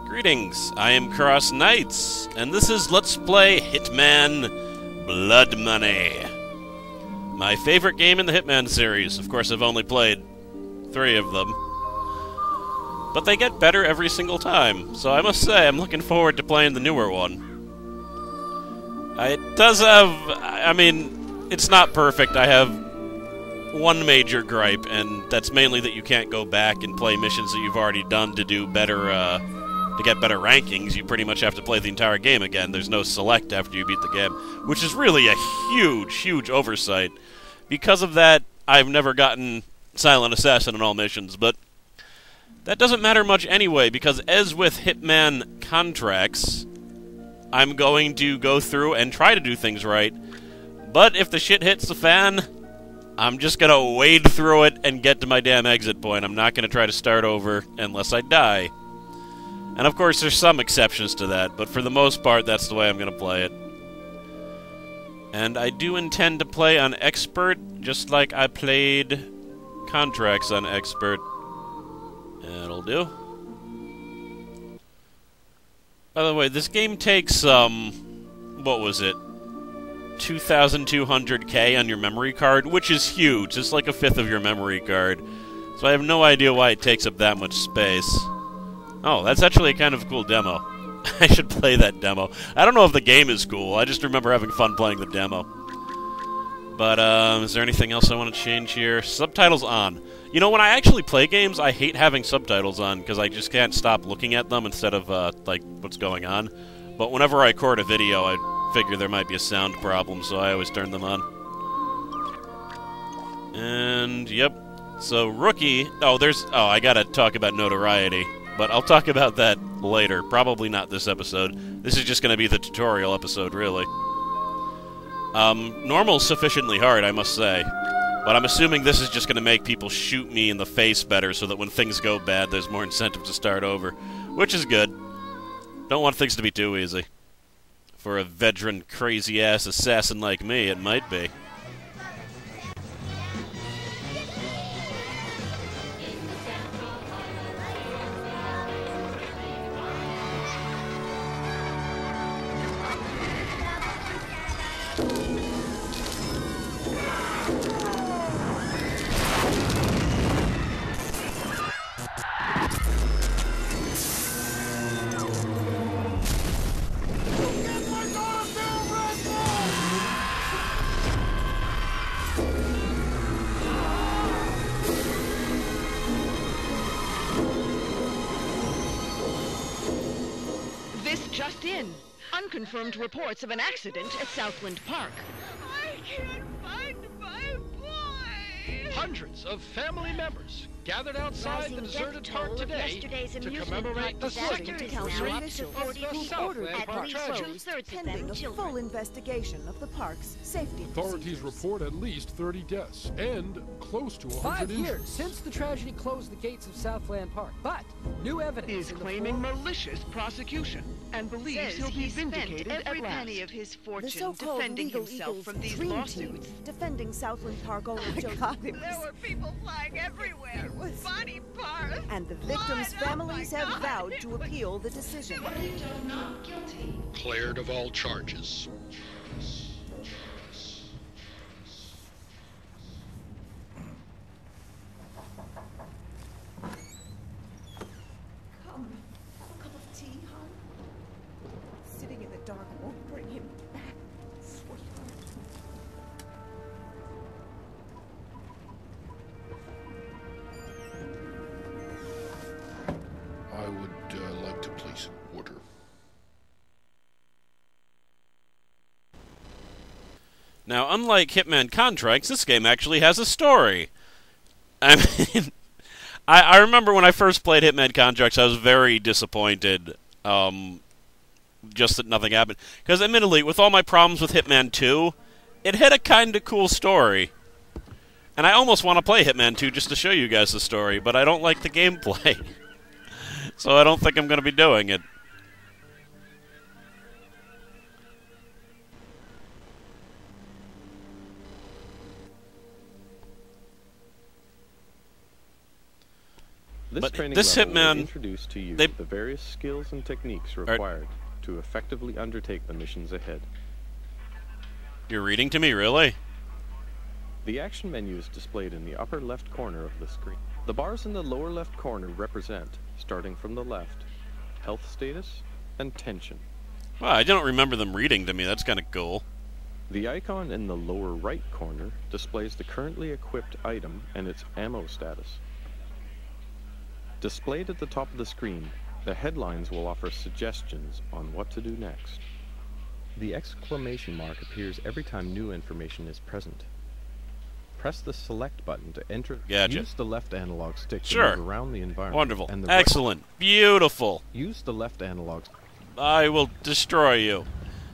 Greetings, I am CrossKnights, and this is Let's Play Hitman Blood Money. My favorite game in the Hitman series. Of course, I've only played 3 of them. But they get better every single time, so I must say I'm looking forward to playing the newer one. It does have... I mean, it's not perfect. I have one major gripe, and that's mainly that you can't go back and play missions that you've already done to do better, to get better rankings. You pretty much have to play the entire game again. There's no select after you beat the game, which is really a huge, huge oversight. Because of that, I've never gotten Silent Assassin in all missions, but that doesn't matter much anyway, because as with Hitman contracts, I'm going to go through and try to do things right, but if the shit hits the fan, I'm just gonna wade through it and get to my damn exit point. I'm not gonna try to start over unless I die. And of course, there's some exceptions to that, but for the most part, that's the way I'm gonna play it. And I do intend to play on Expert, just like I played Contracts on Expert. That'll do. By the way, this game takes, what was it? 2,200K on your memory card, which is huge. It's like a fifth of your memory card. So I have no idea why it takes up that much space. Oh, that's actually a kind of cool demo. I should play that demo. I don't know if the game is cool. I just remember having fun playing the demo. But, is there anything else I want to change here? Subtitles on. You know, when I actually play games, I hate having subtitles on, because I just can't stop looking at them instead of, like, what's going on. But whenever I record a video, I figure there might be a sound problem, so I always turn them on. And, yep. So, Rookie... Oh, I gotta talk about notoriety. But I'll talk about that later. Probably not this episode. This is just gonna be the tutorial episode, really. Normal's sufficiently hard, I must say. But I'm assuming this is just gonna make people shoot me in the face better, so that when things go bad, there's more incentive to start over. Which is good. Don't want things to be too easy. For a veteran, crazy-ass assassin like me, it might be. Just in. Unconfirmed reports of an accident at Southland Park. I can't find my boy! Hundreds of family members gathered outside the deserted park today to commemorate the second anniversary of the Southland Park tragedy. Pending a full investigation of the park's safety Authorities report at least 30 deaths and close to 100 5 years since the tragedy closed the gates of Southland Park, but new evidence He is claiming malicious prosecution and believes he'll be vindicated every at last. penny of his The fortune so-called defending Legal himself Eagles from these dream lawsuits. team defending Southland Park owner Joe. There were people flying everywhere. Body parts. And the victims' blood. families Oh my have God. vowed to appeal the decision. Not guilty. Cleared of all charges. Come, a cup of tea, hon? Sitting in the dark won't bring him back, sweetheart. I would like to place an order. Now, unlike Hitman Contracts, this game actually has a story. I mean, I remember when I first played Hitman Contracts, I was very disappointed, just that nothing happened. Because admittedly, with all my problems with Hitman 2, it had a kinda cool story. And I almost want to play Hitman 2 just to show you guys the story, but I don't like the gameplay. So I don't think I'm going to be doing it. This training level will introduce to you the various skills and techniques required to effectively undertake the missions ahead. You're reading to me, really? The action menu is displayed in the upper left corner of the screen. The bars in the lower left corner represent, starting from the left, health status and tension. Well, I don't remember them reading to me. That's kind of cool. The icon in the lower right corner displays the currently equipped item and its ammo status. Displayed at the top of the screen, the headlines will offer suggestions on what to do next. The exclamation mark appears every time new information is present. Press the select button to enter. Gotcha. Use the left analog stick to move around the environment. Wonderful. And the excellent. Beautiful. Use the left analog. I will destroy you.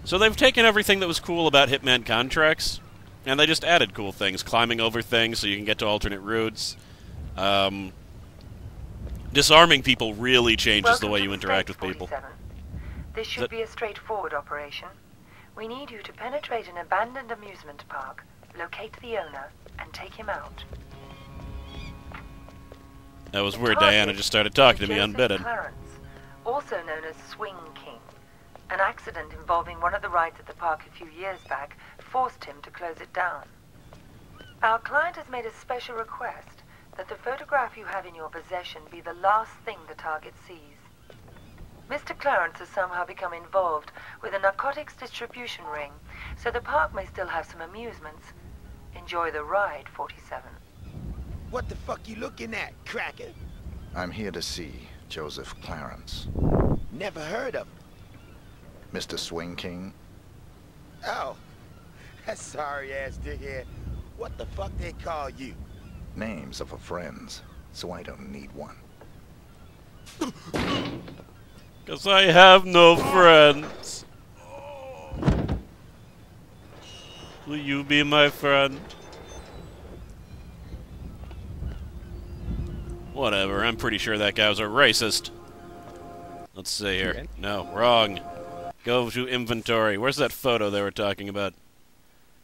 So they've taken everything that was cool about Hitman contracts, and they just added cool things. Climbing over things so you can get to alternate routes. Disarming people really changes the way you interact with people. This should be a straightforward operation. We need you to penetrate an abandoned amusement park, locate the owner, and take him out. That was weird. Diana just started talking to me unbidden. Clarence, also known as Swing King. An accident involving one of the rides at the park a few years back forced him to close it down. Our client has made a special request that the photograph you have in your possession be the last thing the target sees. Mr. Clarence has somehow become involved with a narcotics distribution ring, so the park may still have some amusements. Enjoy the ride, 47. What the fuck you looking at, cracker? I'm here to see Joseph Clarence. Never heard of him. Mr. Swing King? Oh, that sorry-ass dickhead. What the fuck they call you? Names of a friends, so I don't need one. 'Cause I have no friends. Will you be my friend? Whatever, I'm pretty sure that guy was a racist. Let's see here. No, wrong. Go to inventory. Where's that photo they were talking about?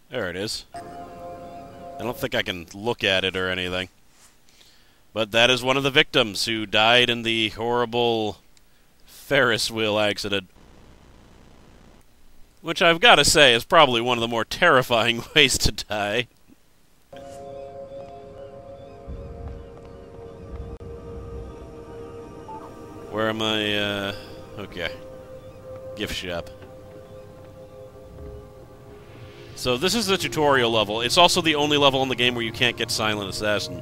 There it is. I don't think I can look at it or anything. But that is one of the victims who died in the horrible Ferris wheel accident. Which I've got to say is probably one of the more terrifying ways to die. Where am I, okay. Gift shop. So this is the tutorial level. It's also the only level in the game where you can't get Silent Assassin.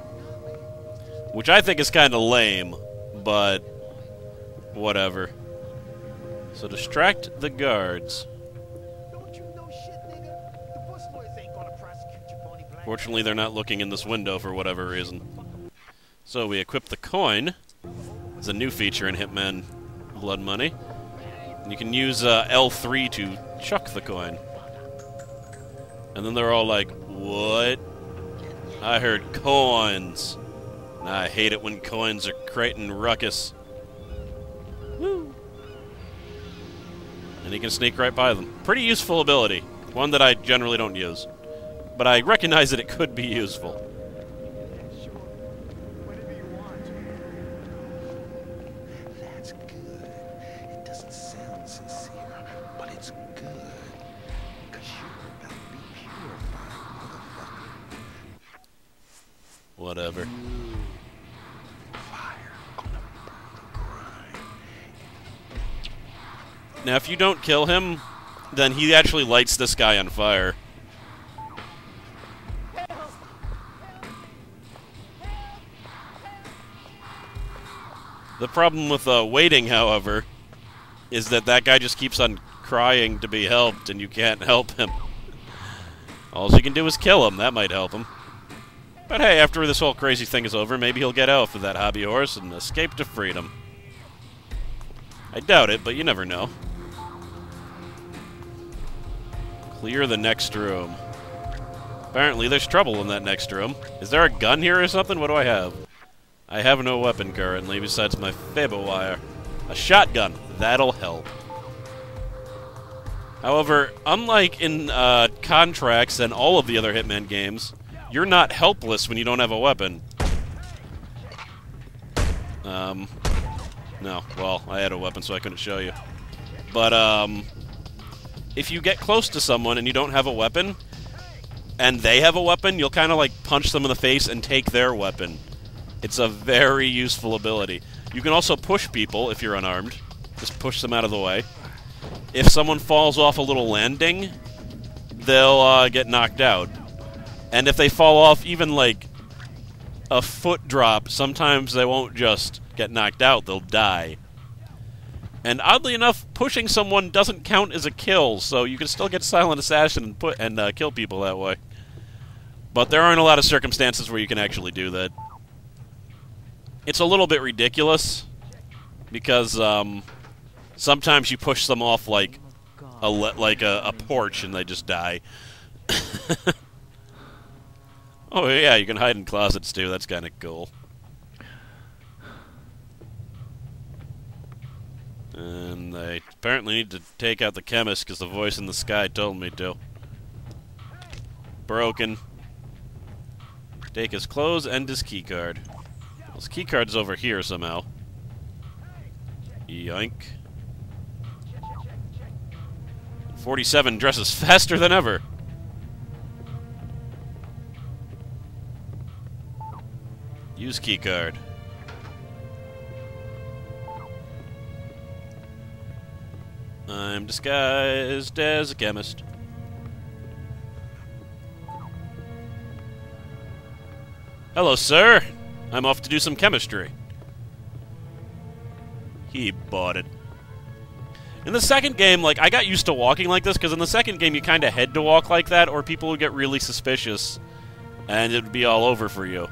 Which I think is kind of lame, but whatever. So distract the guards. Fortunately, they're not looking in this window for whatever reason. So we equip the coin. It's a new feature in Hitman Blood Money. And you can use L3 to chuck the coin. And then they're all like, what? I heard coins. And I hate it when coins are creating ruckus. Woo! And you can sneak right by them. Pretty useful ability. One that I generally don't use. But I recognize that it could be useful. That's good. It doesn't sound sincere, but it's good. Because you're about to be purified, motherfucker. Whatever. Fire gonna burn the grind. Now, if you don't kill him, then he actually lights this guy on fire. The problem with waiting, however, is that that guy just keeps on crying to be helped, and you can't help him. All you can do is kill him. That might help him. But hey, after this whole crazy thing is over, maybe he'll get out of that hobby horse and escape to freedom. I doubt it, but you never know. Clear the next room. Apparently there's trouble in that next room. Is there a gun here or something? What do I have? I have no weapon currently besides my Fable wire. A shotgun. That'll help. However, unlike in Contracts and all of the other Hitman games, you're not helpless when you don't have a weapon. No. Well, I had a weapon, so I couldn't show you. But, if you get close to someone and you don't have a weapon, and they have a weapon, you'll kind of, like, punch them in the face and take their weapon. It's a very useful ability. You can also push people if you're unarmed. Just push them out of the way. If someone falls off a little landing, they'll get knocked out. And if they fall off even, like, a foot drop, sometimes they won't just get knocked out, they'll die. And oddly enough, pushing someone doesn't count as a kill, so you can still get Silent Assassin and kill people that way. But there aren't a lot of circumstances where you can actually do that. It's a little bit ridiculous, because sometimes you push them off like a porch and they just die. Oh yeah, you can hide in closets too, that's kind of cool. And I apparently need to take out the chemist because the voice in the sky told me to. Broken. Take his clothes and his keycard. Well, his keycard's over here somehow. Yoink. 47 dresses faster than ever. Use keycard. I'm disguised as a chemist. Hello, sir. I'm off to do some chemistry. He bought it. In the second game, like, I got used to walking like this, because in the second game you kind of had to walk like that, or people would get really suspicious, and it would be all over for you.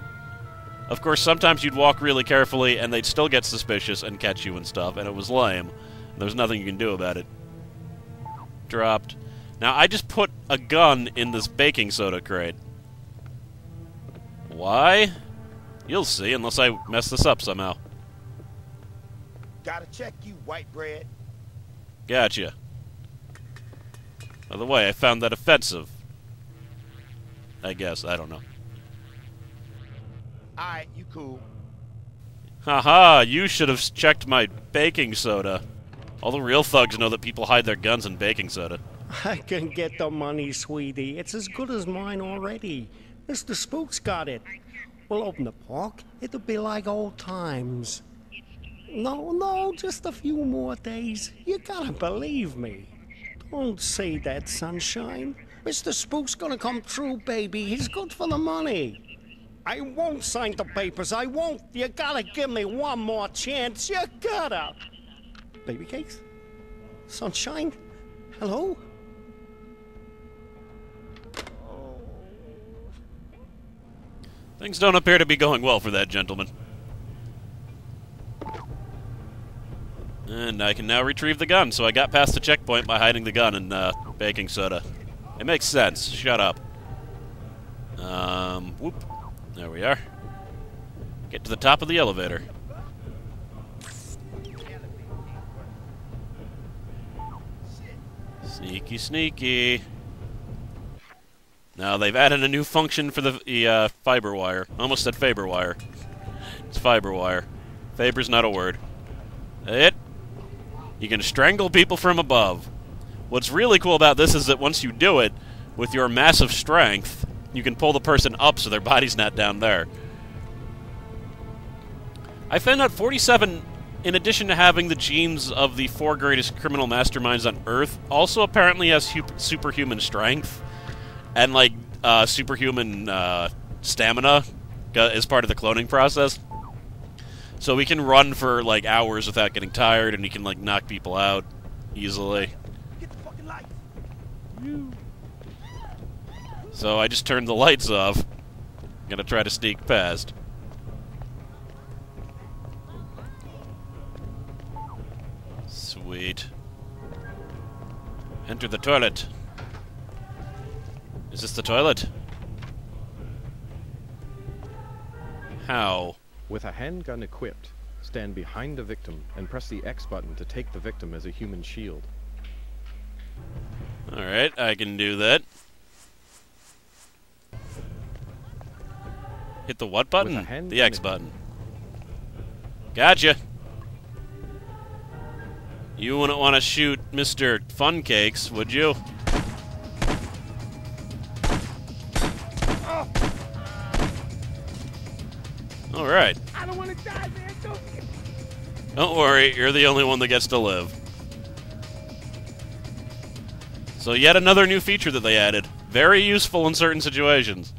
Of course, sometimes you'd walk really carefully, and they'd still get suspicious and catch you and stuff, and it was lame. There was nothing you can do about it. Dropped. Now, I just put a gun in this baking soda crate. Why? You'll see, unless I mess this up somehow. Gotta check you, white bread. Gotcha. By the way, I found that offensive. I guess, I don't know. Alright, you cool. Haha, you should have checked my baking soda. All the real thugs know that people hide their guns in baking soda. I can get the money, sweetie. It's as good as mine already. Mr. Spook's got it. We'll open the park. It'll be like old times. No, just a few more days. You gotta believe me. Don't say that, sunshine. Mr. Spook's gonna come through, baby. He's good for the money. I won't sign the papers. I won't. You gotta give me one more chance. You gotta. Baby cakes? Sunshine? Hello? Things don't appear to be going well for that gentleman. And I can now retrieve the gun, so I got past the checkpoint by hiding the gun in baking soda. It makes sense. Shut up. Whoop. There we are. Get to the top of the elevator. Sneaky, sneaky. Now, they've added a new function for the fiber wire. Almost said Faber wire. It's fiber wire. Faber's not a word. You can strangle people from above. What's really cool about this is that once you do it, with your massive strength, you can pull the person up so their body's not down there. I found out 47, in addition to having the genes of the 4 greatest criminal masterminds on Earth, also apparently has superhuman strength. And, like, superhuman stamina as part of the cloning process. So we can run for, like, hours without getting tired, and he can, like, knock people out easily. Get the fucking lights. So I just turned the lights off. Gonna try to sneak past. Sweet. Enter the toilet. Is this the toilet? How? With a handgun equipped, stand behind the victim and press the X button to take the victim as a human shield. Alright, I can do that. Hit the what button? The X button. Gotcha. You wouldn't want to shoot Mr. Funcakes, would you? Alright. I don't want to die, man. Don't worry, you're the only one that gets to live. So yet another new feature that they added. Very useful in certain situations.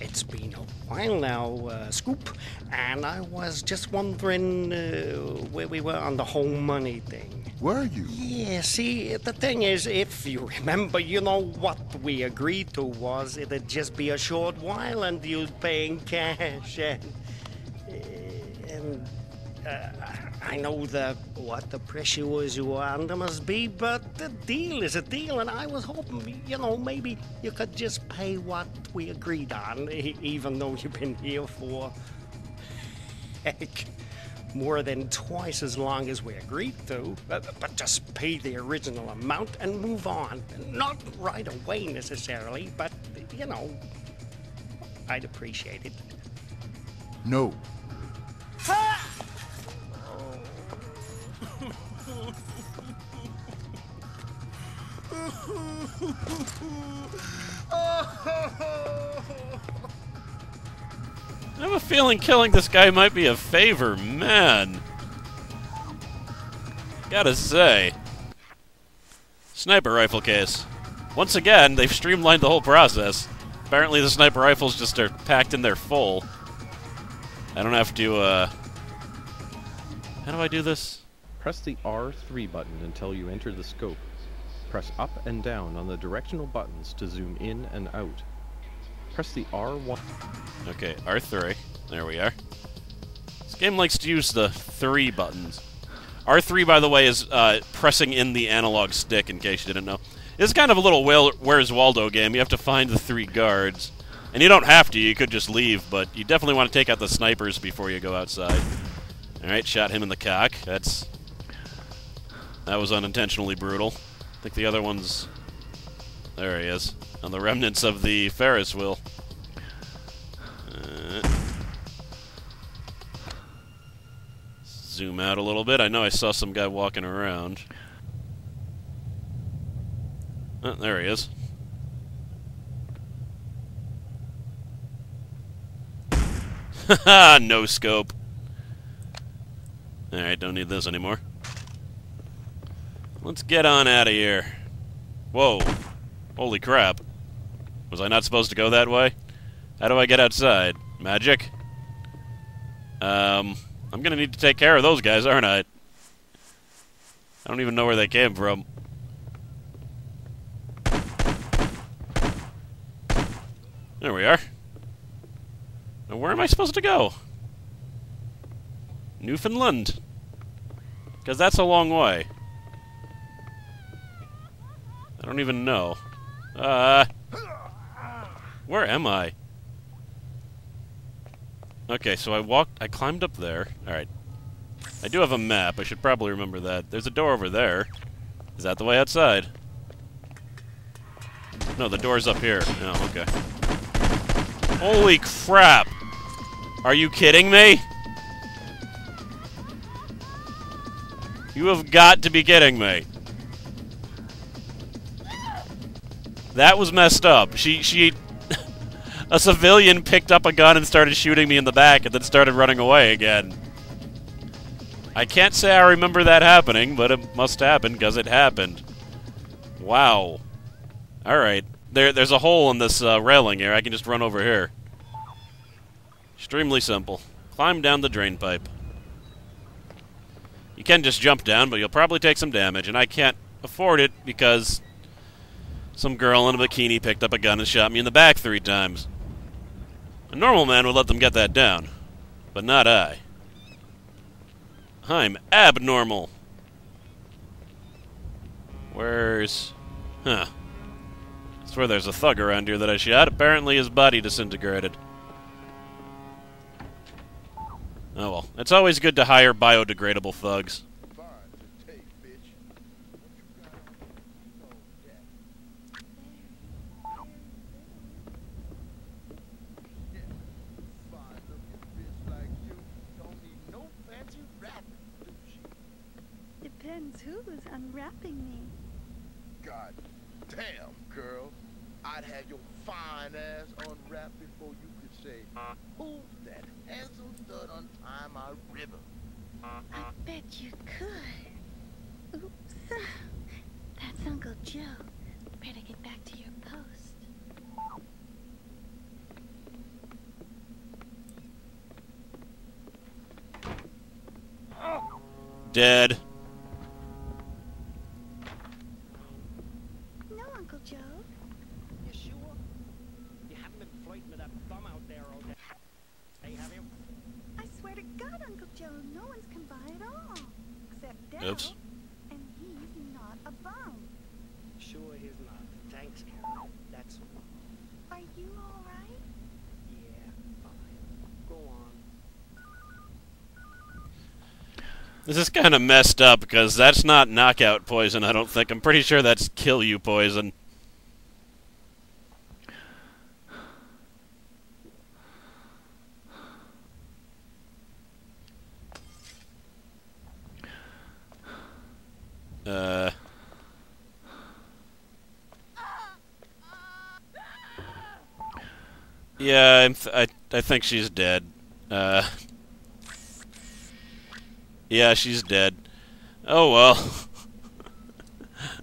It's been a while now, Scoop, and I was just wondering where we were on the whole money thing. Were you? Yeah, see, the thing is, if you remember, you know, what we agreed to was it'd just be a short while and you'd pay in cash, and I know what the pressure was you were under must be, but the deal is a deal, and I was hoping, you know, maybe you could just pay what we agreed on, even though you've been here for, heck, more than twice as long as we agreed to, but just pay the original amount and move on. Not right away necessarily, but, you know, I'd appreciate it. No. I have a feeling killing this guy might be a favor, man. Gotta say. Sniper rifle case. Once again, they've streamlined the whole process. Apparently the sniper rifles just are packed in there full. I don't have to, How do I do this? Press the R3 button until you enter the scope. Press up and down on the directional buttons to zoom in and out. Press the R1... Okay, R3. There we are. This game likes to use the 3 buttons. R3, by the way, is pressing in the analog stick, in case you didn't know. It's kind of a little Where's Waldo game. You have to find the 3 guards. And you don't have to, you could just leave, but you definitely want to take out the snipers before you go outside. Alright, shot him in the cock. That was unintentionally brutal. I think the other one's... There he is. On the remnants of the Ferris wheel. Zoom out a little bit. I know I saw some guy walking around. Oh, there he is. Haha, no scope. Alright, don't need this anymore. Let's get on out of here. Whoa. Holy crap. Was I not supposed to go that way? How do I get outside? Magic? I'm gonna need to take care of those guys, aren't I? I don't even know where they came from. There we are. Now where am I supposed to go? Newfoundland. Because that's a long way. I don't even know. Where am I? Okay, so I climbed up there. Alright. I do have a map. I should probably remember that. There's a door over there. Is that the way outside? No, the door's up here. Oh, okay. Holy crap! Are you kidding me? You have got to be kidding me. That was messed up. She a civilian picked up a gun and started shooting me in the back and then started running away again. I can't say I remember that happening, but it must happen because it happened. Wow. Alright. There's a hole in this railing here. I can just run over here. Extremely simple. Climb down the drain pipe. You can just jump down, but you'll probably take some damage, and I can't afford it because some girl in a bikini picked up a gun and shot me in the back 3 times. A normal man would let them get that down, but not I. I'm abnormal. Where's... Huh. I swear there's a thug around here that I shot. Apparently his body disintegrated. Oh well. It's always good to hire biodegradable thugs. depends who's unwrapping me. God damn, girl. I'd have your fine ass unwrapped before you could say, who's that handsome stud untie my ribbon? I bet you could. Oops. That's Uncle Joe. Better get back to your post. Dead. No, Uncle Joe. You sure? You haven't been flirting with that bum out there all day, hey, have you? I swear to God, Uncle Joe, no one's come by at all. Except Dell. Oops. And he's not a bum. Sure he's not. Thanks, Carol. That's all. Are you all right? Yeah, fine. Go on. This is kind of messed up because that's not knockout poison, I don't think. I'm pretty sure that's kill you poison. Yeah, I think she's dead. Yeah, she's dead. Oh well.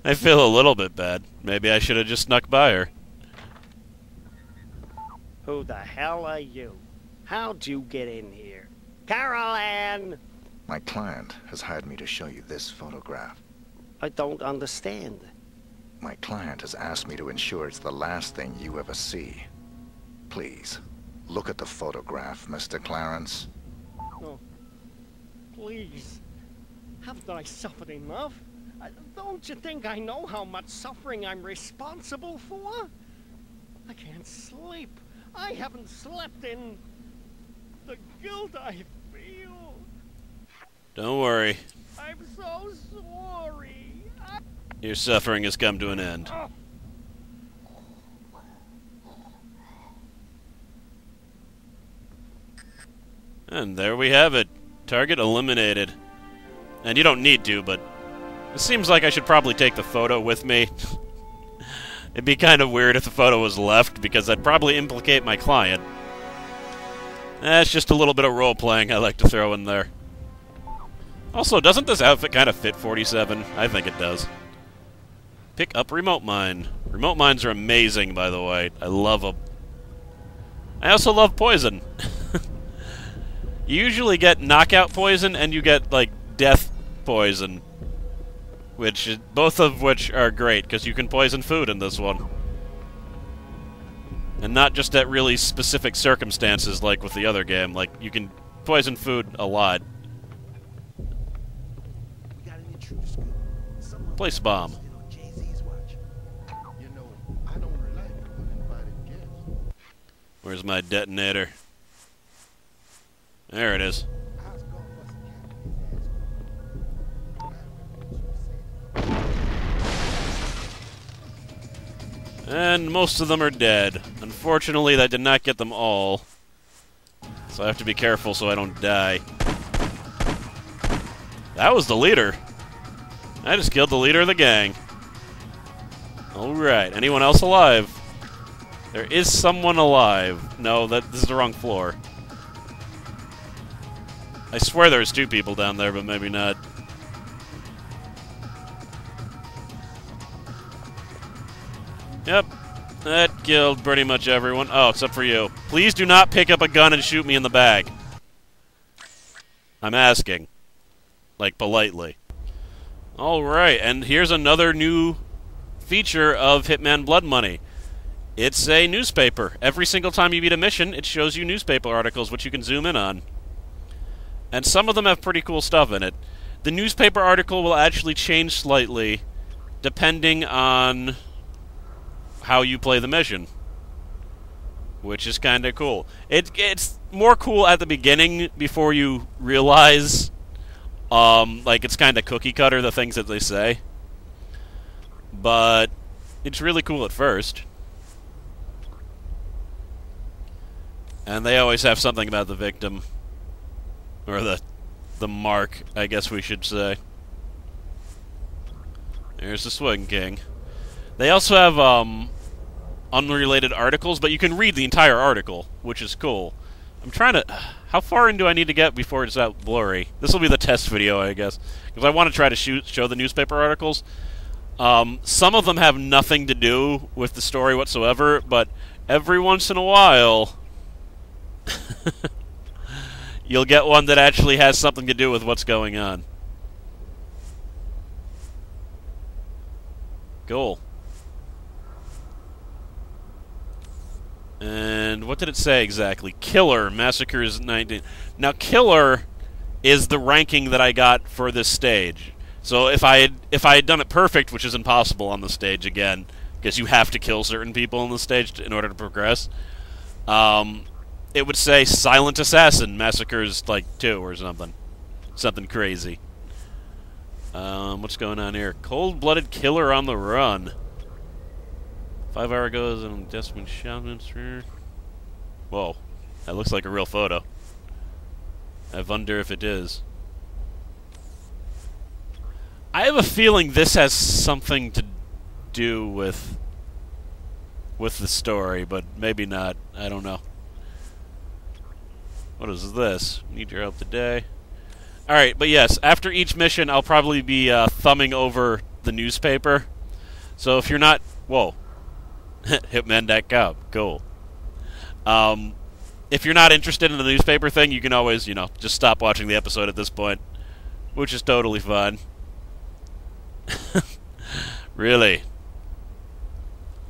I feel a little bit bad. Maybe I should have just snuck by her. Who the hell are you? How'd you get in here? Carol Ann! My client has hired me to show you this photograph. I don't understand. My client has asked me to ensure it's the last thing you ever see. Please, look at the photograph, Mr. Clarence. No. Please. Haven't I suffered enough? Don't you think I know how much suffering I'm responsible for? I can't sleep. I haven't slept in the guilt I feel. Don't worry. I'm so sorry. Your suffering has come to an end. And there we have it. Target eliminated. And you don't need to, but it seems like I should probably take the photo with me. It'd be kind of weird if the photo was left, because that'd probably implicate my client. That's just a little bit of role-playing I like to throw in there. Also, doesn't this outfit kind of fit 47? I think it does. Pick up remote mine. Remote mines are amazing, by the way. I love them. I also love poison. You usually get knockout poison, and you get, like, death poison. Both of which are great, because you can poison food in this one. And not just at really specific circumstances, like with the other game. Like, you can poison food a lot. Place bomb. Where's my detonator? There it is. And most of them are dead. Unfortunately, that did not get them all. So I have to be careful so I don't die. That was the leader. I just killed the leader of the gang. Alright, anyone else alive? There is someone alive. No, this is the wrong floor. I swear there's two people down there, but maybe not. Yep, that killed pretty much everyone. Oh, except for you. Please do not pick up a gun and shoot me in the back. I'm asking. Like, politely. Alright, and here's another new feature of Hitman Blood Money. It's a newspaper. Every single time you beat a mission, it shows you newspaper articles, which you can zoom in on. And some of them have pretty cool stuff in it. The newspaper article will actually change slightly, depending on how you play the mission, which is kind of cool. It's more cool at the beginning before you realize, like, it's kind of cookie cutter, the things that they say. But it's really cool at first. And they always have something about the victim. Or the mark, I guess we should say. There's the Swing King. They also have unrelated articles, but you can read the entire article, which is cool. I'm trying to... How far in do I need to get before it's out blurry? This will be the test video, I guess. Because I want to try to show the newspaper articles. Some of them have nothing to do with the story whatsoever, but every once in a while... you'll get one that actually has something to do with what's going on. Cool. And what did it say exactly? Killer massacres 19. Now, Killer is the ranking that I got for this stage. So if I had done it perfect, which is impossible on the stage again, because you have to kill certain people on the stage in order to progress, it would say Silent Assassin massacres like 2 or something. Something crazy. What's going on here? Cold-blooded killer on the run. 5 hours ago, and Desmond Shaman. Whoa, that looks like a real photo. I wonder if it is. I have a feeling this has something to do with the story, but maybe not. I don't know. What is this? Need your help today. Alright, but yes, after each mission, I'll probably be thumbing over the newspaper. So if you're not... Whoa. Hitman.com. Cool. If you're not interested in the newspaper thing, you can always, you know, just stop watching the episode at this point. Which is totally fine. Really?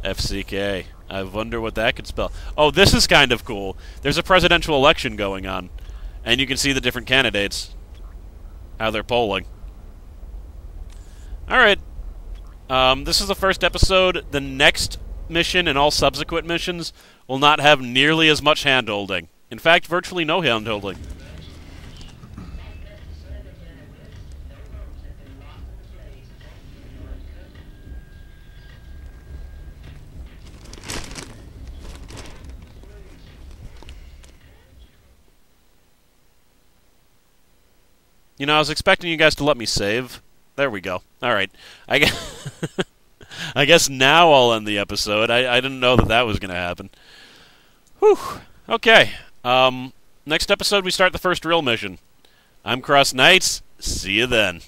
FCK. I wonder what that could spell. Oh, this is kind of cool. There's a presidential election going on. And you can see the different candidates. How they're polling. Alright. This is the first episode. The next mission and all subsequent missions will not have nearly as much hand-holding. In fact, virtually no hand-holding. You know, I was expecting you guys to let me save. There we go. Alright. I guess now I'll end the episode. I didn't know that was going to happen. Whew. Okay. Next episode we start the first real mission. I'm CrossKnights. See you then.